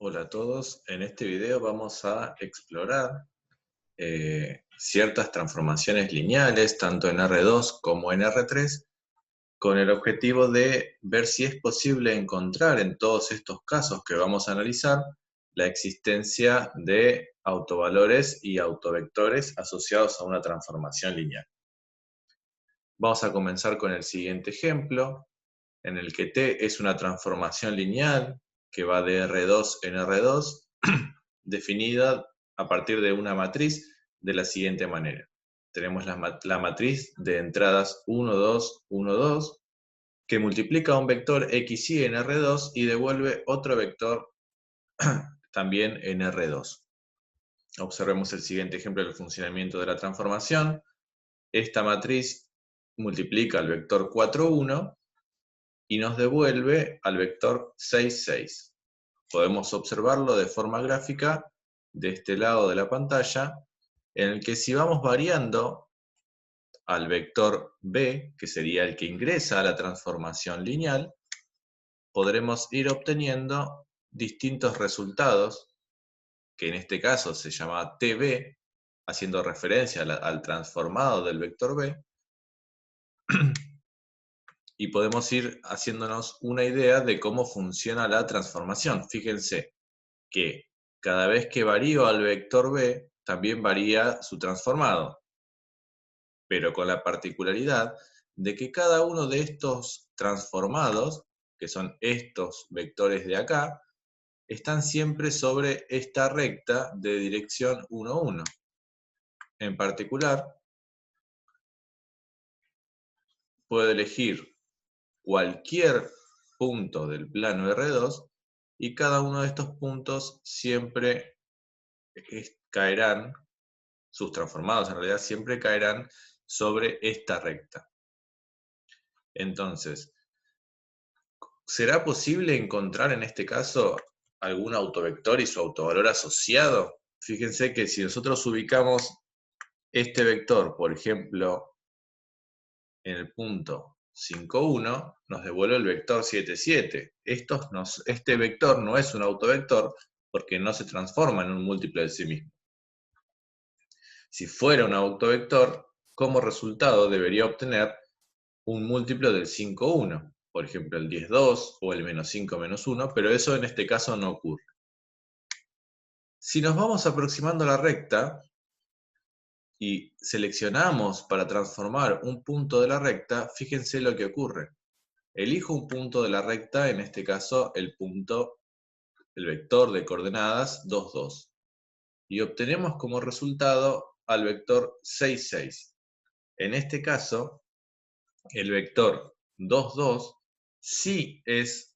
Hola a todos, en este video vamos a explorar ciertas transformaciones lineales, tanto en R2 como en R3, con el objetivo de ver si es posible encontrar en todos estos casos que vamos a analizar la existencia de autovalores y autovectores asociados a una transformación lineal. Vamos a comenzar con el siguiente ejemplo, en el que T es una transformación lineal que va de R2 en R2, definida a partir de una matriz de la siguiente manera. Tenemos la matriz de entradas 1, 2, 1, 2, que multiplica un vector XY en R2 y devuelve otro vector también en R2. Observemos el siguiente ejemplo del funcionamiento de la transformación. Esta matriz multiplica al vector 4, 1 y nos devuelve al vector 6, 6. Podemos observarlo de forma gráfica de este lado de la pantalla, en el que si vamos variando al vector b, que sería el que ingresa a la transformación lineal, podremos ir obteniendo distintos resultados, que en este caso se llama tb, haciendo referencia al transformado del vector b, y podemos ir haciéndonos una idea de cómo funciona la transformación. Fíjense que cada vez que varío al vector b, también varía su transformado, pero con la particularidad de que cada uno de estos transformados, que son estos vectores de acá, están siempre sobre esta recta de dirección 1, 1. En particular, puedo elegir cualquier punto del plano R2 y cada uno de estos puntos siempre caerán, sus transformados en realidad siempre caerán sobre esta recta. Entonces, ¿será posible encontrar en este caso algún autovector y su autovalor asociado? Fíjense que si nosotros ubicamos este vector, por ejemplo, en el punto 5, 1, nos devuelve el vector 7, 7. Este vector no es un autovector porque no se transforma en un múltiplo de sí mismo. Si fuera un autovector, como resultado debería obtener un múltiplo del 5, 1. Por ejemplo, el 10, 2 o el menos 5, menos 1, pero eso en este caso no ocurre. Si nos vamos aproximando a la recta y seleccionamos para transformar un punto de la recta, fíjense lo que ocurre. Elijo un punto de la recta, en este caso el vector de coordenadas 2, 2. Y obtenemos como resultado al vector 6, 6. En este caso, el vector 2, 2 sí es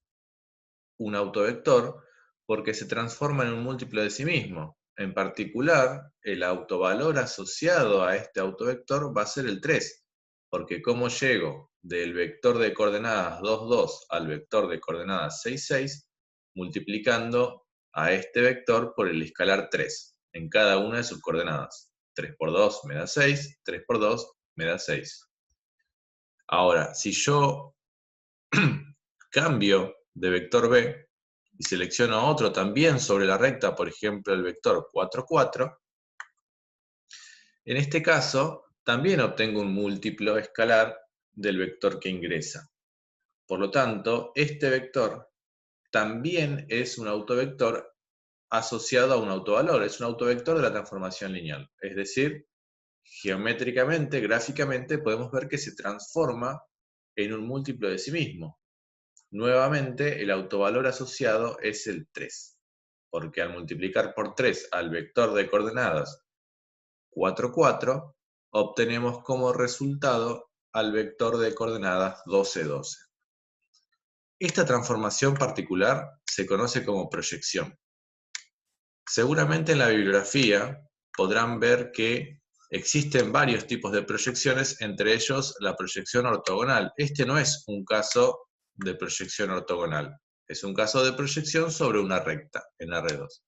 un autovector porque se transforma en un múltiplo de sí mismo. En particular, el autovalor asociado a este autovector va a ser el 3, porque como llego del vector de coordenadas 2, 2 al vector de coordenadas 6, 6, multiplicando a este vector por el escalar 3 en cada una de sus coordenadas. 3 por 2 me da 6, 3 por 2 me da 6. Ahora, si yo cambio de vector b y selecciono otro también sobre la recta, por ejemplo el vector 4, 4, en este caso también obtengo un múltiplo escalar del vector que ingresa. Por lo tanto, este vector también es un autovector asociado a un autovalor, es un autovector de la transformación lineal. Es decir, geométricamente, gráficamente, podemos ver que se transforma en un múltiplo de sí mismo. Nuevamente, el autovalor asociado es el 3, porque al multiplicar por 3 al vector de coordenadas 4, 4, obtenemos como resultado al vector de coordenadas 12, 12. Esta transformación particular se conoce como proyección. Seguramente en la bibliografía podrán ver que existen varios tipos de proyecciones, entre ellos la proyección ortogonal. Este no es un caso de proyección ortogonal, es un caso de proyección sobre una recta en R2,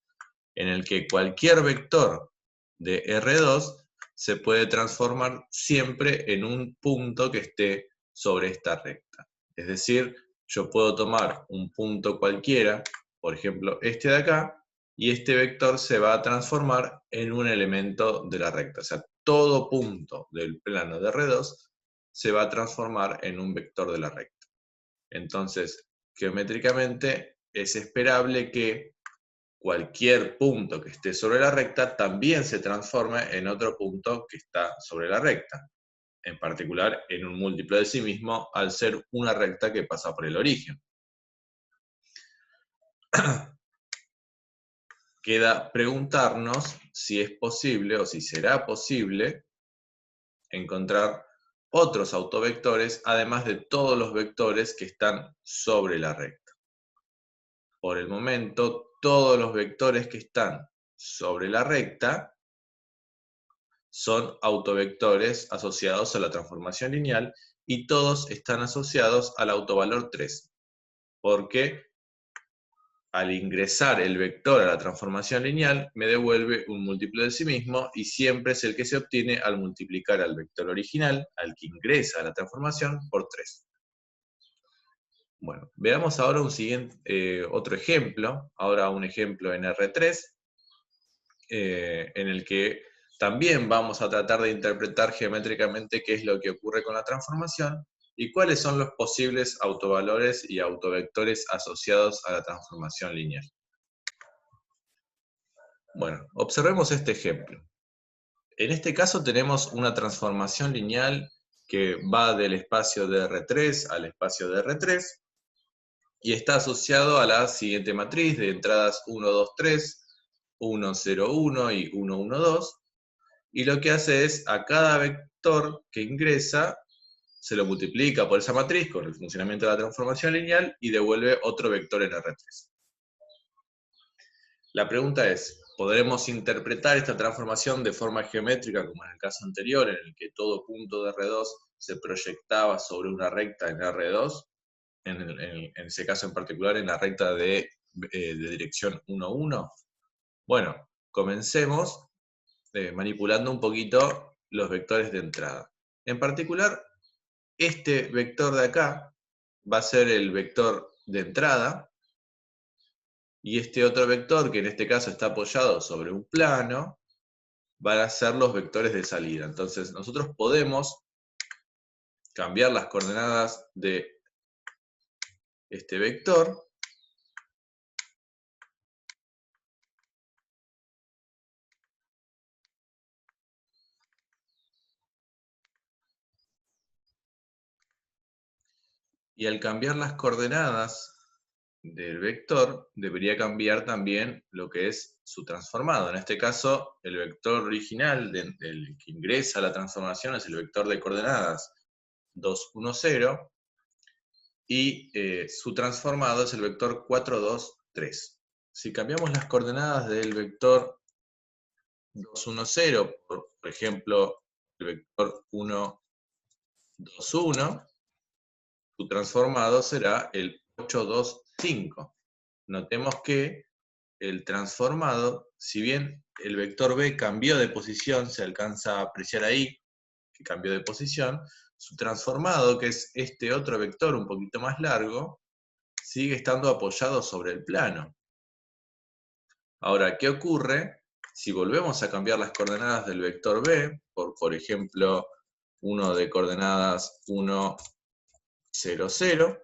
en el que cualquier vector de R2 se puede transformar siempre en un punto que esté sobre esta recta. Es decir, yo puedo tomar un punto cualquiera, por ejemplo, este de acá, y este vector se va a transformar en un elemento de la recta. O sea, todo punto del plano de R2 se va a transformar en un vector de la recta. Entonces, geométricamente es esperable que cualquier punto que esté sobre la recta también se transforme en otro punto que está sobre la recta, en particular en un múltiplo de sí mismo, al ser una recta que pasa por el origen. Queda preguntarnos si es posible o si será posible encontrar otros autovectores, además de todos los vectores que están sobre la recta. Por el momento, todos los vectores que están sobre la recta son autovectores asociados a la transformación lineal y todos están asociados al autovalor 3, porque al ingresar el vector a la transformación lineal me devuelve un múltiplo de sí mismo y siempre es el que se obtiene al multiplicar al vector original, al que ingresa a la transformación, por 3. Bueno, veamos ahora otro ejemplo, ahora un ejemplo en R3, en el que también vamos a tratar de interpretar geométricamente qué es lo que ocurre con la transformación y cuáles son los posibles autovalores y autovectores asociados a la transformación lineal. Bueno, observemos este ejemplo. En este caso tenemos una transformación lineal que va del espacio de R3 al espacio de R3 y está asociado a la siguiente matriz de entradas 1, 2, 3, 1, 0, 1 y 1, 1, 2. Y lo que hace es, a cada vector que ingresa, se lo multiplica por esa matriz con el funcionamiento de la transformación lineal y devuelve otro vector en R3. La pregunta es, ¿podremos interpretar esta transformación de forma geométrica como en el caso anterior, en el que todo punto de R2 se proyectaba sobre una recta en R2? En ese caso en particular, en la recta de dirección 1, 1. Bueno, comencemos manipulando un poquito los vectores de entrada. En particular, este vector de acá va a ser el vector de entrada, y este otro vector, que en este caso está apoyado sobre un plano, van a ser los vectores de salida. Entonces, nosotros podemos cambiar las coordenadas de este vector y al cambiar las coordenadas del vector, debería cambiar también lo que es su transformado. En este caso, el vector original del que ingresa a la transformación es el vector de coordenadas 2, 1, 0, y su transformado es el vector 4, 2, 3. Si cambiamos las coordenadas del vector 2, 1, 0, por ejemplo, el vector 1, 2, 1, su transformado será el 8, 2, 5. Notemos que el transformado, si bien el vector B cambió de posición, se alcanza a apreciar ahí que cambió de posición, su transformado, que es este otro vector un poquito más largo, sigue estando apoyado sobre el plano. Ahora, ¿qué ocurre si volvemos a cambiar las coordenadas del vector B, por ejemplo, uno de coordenadas 1, 0, 0,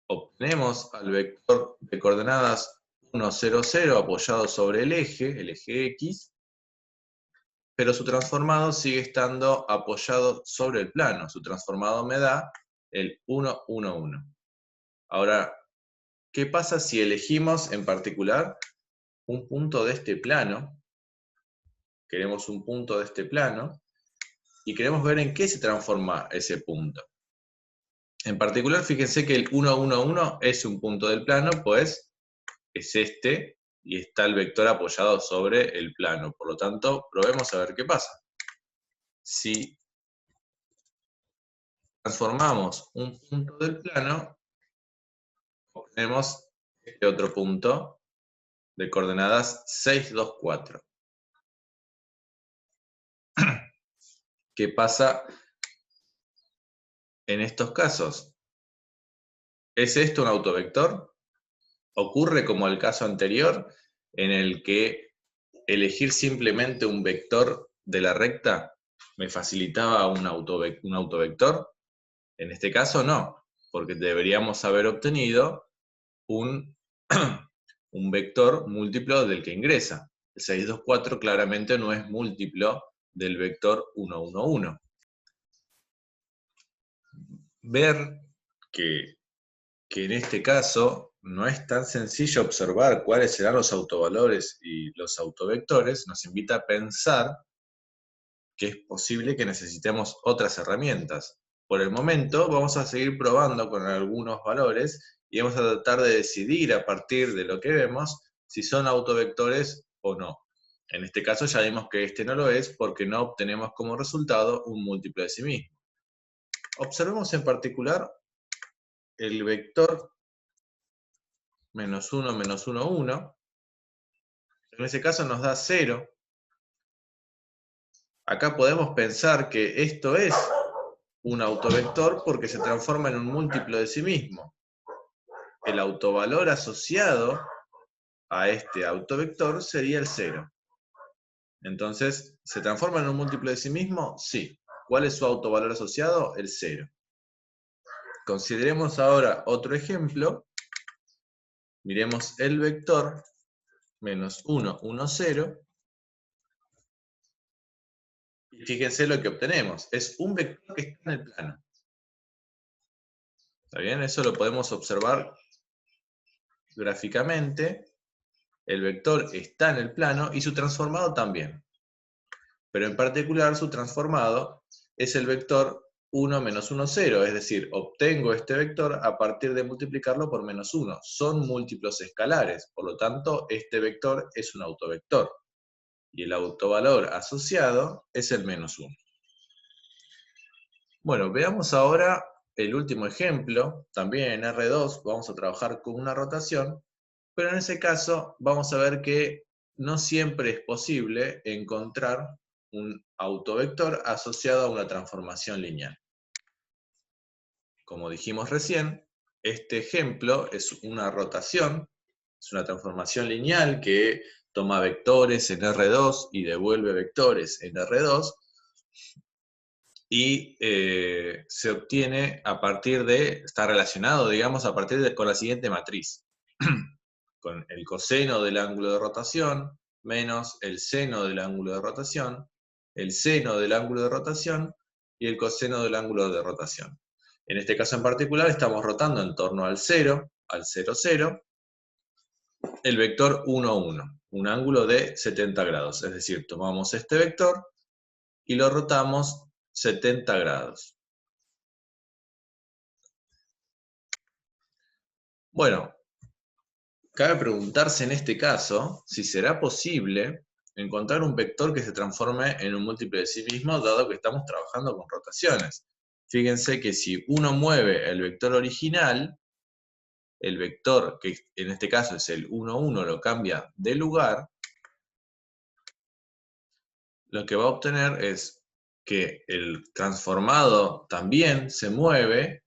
obtenemos al vector de coordenadas 1, 0, 0 apoyado sobre el eje X, pero su transformado sigue estando apoyado sobre el plano. Su transformado me da el 1, 1, 1. Ahora, ¿qué pasa si elegimos en particular un punto de este plano? Queremos un punto de este plano y queremos ver en qué se transforma ese punto. En particular, fíjense que el 1, 1, 1 es un punto del plano, pues es este, y está el vector apoyado sobre el plano. Por lo tanto, probemos a ver qué pasa. Si transformamos un punto del plano, obtenemos este otro punto de coordenadas 6, 2, 4. ¿Qué pasa en estos casos? ¿Es esto un autovector? ¿Ocurre como el caso anterior, en el que elegir simplemente un vector de la recta me facilitaba un autovector? En este caso no, porque deberíamos haber obtenido un, un vector múltiplo del que ingresa. El 6, 2, 4 claramente no es múltiplo del vector 1, 1, 1. Ver que en este caso no es tan sencillo observar cuáles serán los autovalores y los autovectores, nos invita a pensar que es posible que necesitemos otras herramientas. Por el momento vamos a seguir probando con algunos valores y vamos a tratar de decidir a partir de lo que vemos si son autovectores o no. En este caso ya vimos que este no lo es porque no obtenemos como resultado un múltiplo de sí mismo. Observemos en particular el vector menos 1, menos 1, 1. En ese caso nos da 0. Acá podemos pensar que esto es un autovector porque se transforma en un múltiplo de sí mismo. El autovalor asociado a este autovector sería el 0. Entonces, ¿se transforma en un múltiplo de sí mismo? Sí. ¿Cuál es su autovalor asociado? El 0. Consideremos ahora otro ejemplo. Miremos el vector menos 1, 1, 0. Y fíjense lo que obtenemos. Es un vector que está en el plano. ¿Está bien? Eso lo podemos observar gráficamente. El vector está en el plano y su transformado también. Pero en particular su transformado es el vector 1 menos 1, 0. Es decir, obtengo este vector a partir de multiplicarlo por menos 1. Son múltiplos escalares. Por lo tanto, este vector es un autovector. Y el autovalor asociado es el menos 1. Bueno, veamos ahora el último ejemplo. También en R2 vamos a trabajar con una rotación, pero en ese caso vamos a ver que no siempre es posible encontrar un autovector asociado a una transformación lineal. Como dijimos recién, este ejemplo es una rotación, es una transformación lineal que toma vectores en R2 y devuelve vectores en R2, y se obtiene a partir de, está relacionado, digamos, a partir de, con la siguiente matriz. Con el coseno del ángulo de rotación menos el seno del ángulo de rotación, el seno del ángulo de rotación y el coseno del ángulo de rotación. En este caso en particular estamos rotando en torno al 0, al 0, 0, el vector 1, 1, un ángulo de 70 grados. Es decir, tomamos este vector y lo rotamos 70 grados. Bueno, cabe preguntarse en este caso si será posible encontrar un vector que se transforme en un múltiplo de sí mismo, dado que estamos trabajando con rotaciones. Fíjense que si uno mueve el vector original, el vector, que en este caso es el 1, 1, lo cambia de lugar, lo que va a obtener es que el transformado también se mueve,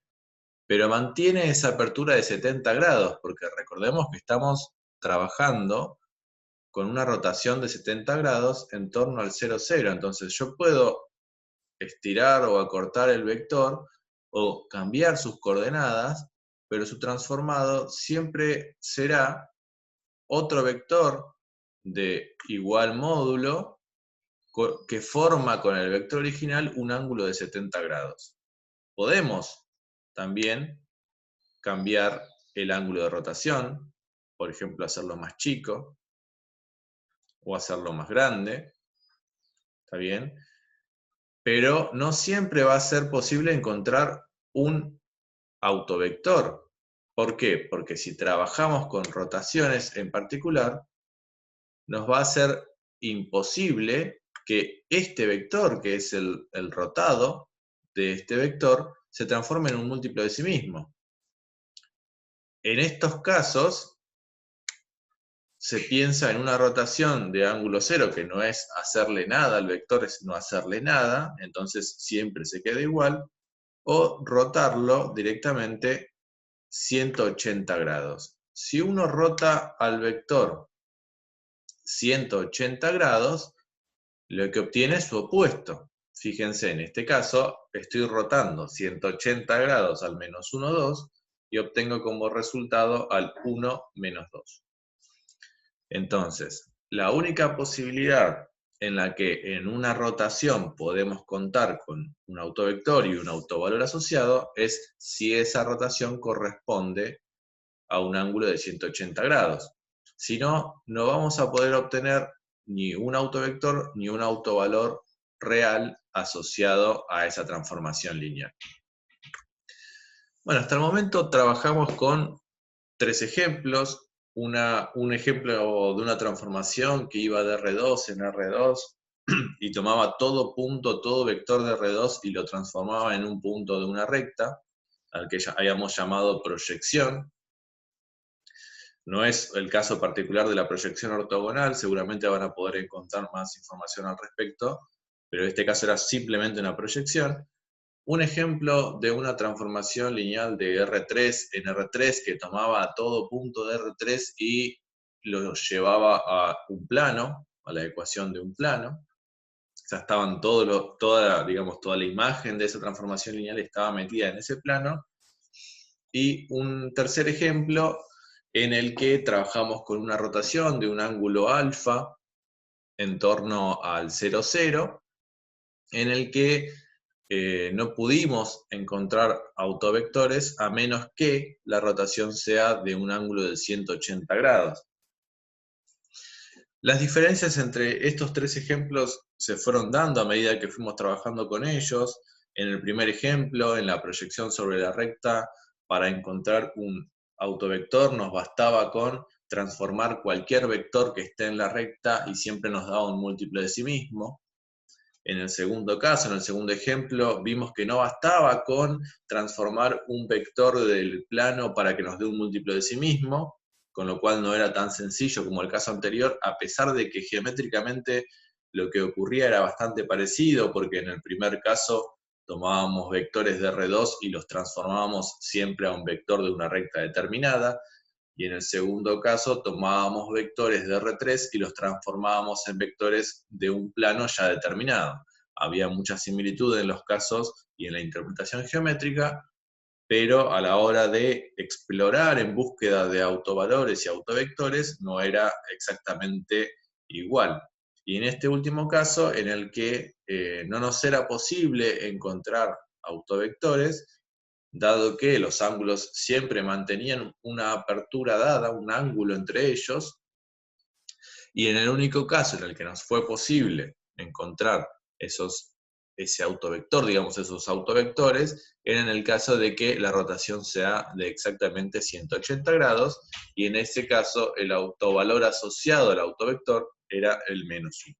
pero mantiene esa apertura de 70 grados, porque recordemos que estamos trabajando con una rotación de 70 grados en torno al 0, 0. Entonces yo puedo estirar o acortar el vector o cambiar sus coordenadas, pero su transformado siempre será otro vector de igual módulo que forma con el vector original un ángulo de 70 grados. Podemos también cambiar el ángulo de rotación, por ejemplo, hacerlo más chico o hacerlo más grande, ¿está bien? Pero no siempre va a ser posible encontrar un autovector. ¿Por qué? Porque si trabajamos con rotaciones en particular, nos va a ser imposible que este vector, que es el rotado de este vector, se transforme en un múltiplo de sí mismo. En estos casos, se piensa en una rotación de ángulo cero, que no es hacerle nada al vector, es no hacerle nada, entonces siempre se queda igual, o rotarlo directamente 180 grados. Si uno rota al vector 180 grados, lo que obtiene es su opuesto. Fíjense, en este caso estoy rotando 180 grados al menos 1, 2 y obtengo como resultado al 1, menos 2. Entonces, la única posibilidad en la que en una rotación podemos contar con un autovector y un autovalor asociado es si esa rotación corresponde a un ángulo de 180 grados. Si no, no vamos a poder obtener ni un autovector ni un autovalor real asociado a esa transformación lineal. Bueno, hasta el momento trabajamos con 3 ejemplos. Un ejemplo de una transformación que iba de R2 en R2 y tomaba todo punto, todo vector de R2 y lo transformaba en un punto de una recta, al que ya habíamos llamado proyección. No es el caso particular de la proyección ortogonal, seguramente van a poder encontrar más información al respecto, pero en este caso era simplemente una proyección. Un ejemplo de una transformación lineal de R3 en R3 que tomaba todo punto de R3 y lo llevaba a un plano, a la ecuación de un plano. Ya estaban toda la imagen de esa transformación lineal estaba metida en ese plano. Y un tercer ejemplo en el que trabajamos con una rotación de un ángulo alfa en torno al 0, 0, en el que no pudimos encontrar autovectores a menos que la rotación sea de un ángulo de 180 grados. Las diferencias entre estos 3 ejemplos se fueron dando a medida que fuimos trabajando con ellos. En el primer ejemplo, en la proyección sobre la recta, para encontrar un autovector nos bastaba con transformar cualquier vector que esté en la recta y siempre nos daba un múltiplo de sí mismo. En el segundo caso, en el segundo ejemplo, vimos que no bastaba con transformar un vector del plano para que nos dé un múltiplo de sí mismo, con lo cual no era tan sencillo como el caso anterior, a pesar de que geométricamente lo que ocurría era bastante parecido, porque en el primer caso tomábamos vectores de R2 y los transformábamos siempre a un vector de una recta determinada, y en el segundo caso tomábamos vectores de R3 y los transformábamos en vectores de un plano ya determinado. Había mucha similitud en los casos y en la interpretación geométrica, pero a la hora de explorar en búsqueda de autovalores y autovectores no era exactamente igual. Y en este último caso, en el que no nos era posible encontrar autovectores, dado que los ángulos siempre mantenían una apertura dada, un ángulo entre ellos, y en el único caso en el que nos fue posible encontrar ese autovector, digamos esos autovectores, era en el caso de que la rotación sea de exactamente 180 grados, y en ese caso el autovalor asociado al autovector era el -1.